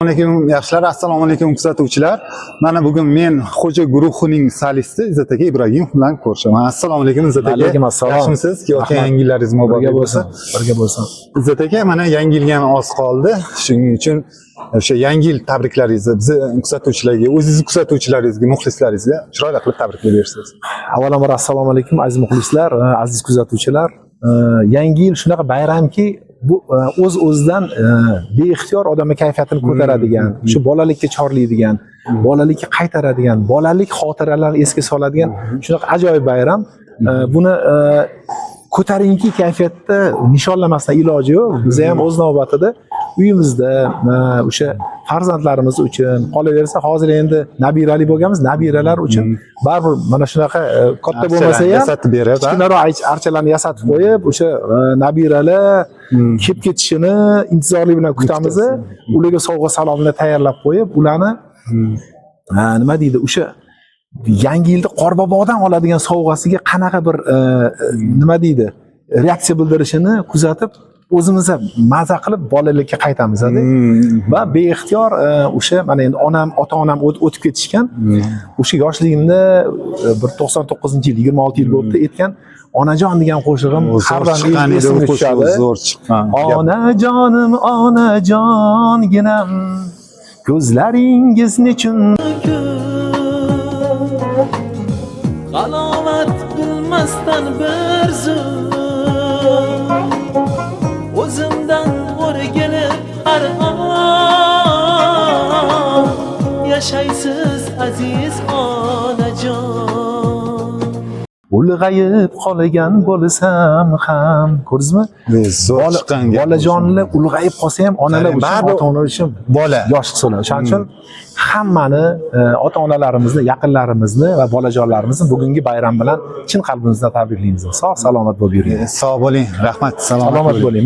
Assalomu yaxshilar, assalomu alaykum kuzatuvchilar. Mana bugun men Xo'ja guruhining solisti Izzat aka Ibrohimov bilan ko'rishaman. Assalomu alaykum Izzat aka. Alaykum assalom. Yaxshimisiz? O'tgan yangi yillaringiz muborak bo'lsin. Birga bo'lsin. Izzat aka, mana yangi yilga oz qoldi. Shuning uchun o'sha yangi yil tabriklaringizni biz kuzatuvchilarga, o'zingiz kuzatuvchilaringizga, muxlislaringizga chiroyli qilib tabriklab bersangiz. Avvalambor assalomu alaykum aziz muxlislar, aziz kuzatuvchilar. Yangi yil shunaqa bayramki, bu o'z-o'zidan beixtiyor odamning kayfiyatini ko'taradigan, shu bolalikka chorlaydigan, bolalikka qaytaradigan, bolalik xotiralarni esga soladigan shunaqa ajoyib bayram. Buni ko'tarinki kayfiyatda nishonlamasdan iloji yo'q. Biz ham o'z navbatida uyimizda o'sha farzandlarimiz uchun, qolaversa hozir endi nabirali bo'lganmiz, nabiralar uchun baribir mana shunaqa katta bo'lmasa ham yasatib berib, kichkinaroq archalarni yasatib qo'yib, o'sha nabiralar kelib ketishini intizorlik bilan kutamiz. Ularga sovg'a salomlar tayyorlab qo'yib, ularni nima deydi, o'sha yangi yilda Qorbobodan oladigan sovg'asiga qanaqa bir nima deydi, reaksiya bildirishini kuzatib, o'zimiz ham maza qilib bolalikka qaytamiz. Va beixtiyor o'sha mana endi ota-onam o'tib ketishgan. O'sha yoshligimda 99-yil, 26 yil bo'libdi aytgan onajon degan qo'shig'im har doim esimga tushadi. Zo'r chiqqan. Onajonim, onajonginam, ko'zlaringiz nechun Alamet bilmezden bir O'zimdan o'ri gelip har an Yaşaysiz aziz onajon ulg'ayib qolgan bo'lsam ham, ko'rdingizmi? Zo'r chiqqan. Bolajonlar ulg'ayib qolsa ham onalar uchun, ota-onalar uchun bola yosh hisoblanadi. Shuning uchun hammani ota-onalarimizni, yaqinlarimizni va bolajonlarimizni bugungi bayram bilan chin qalbimizdan tabriklaymiz. Sog' salomat bo'lib yuring. Sog' bo'ling. Rahmat. Salomat bo'ling.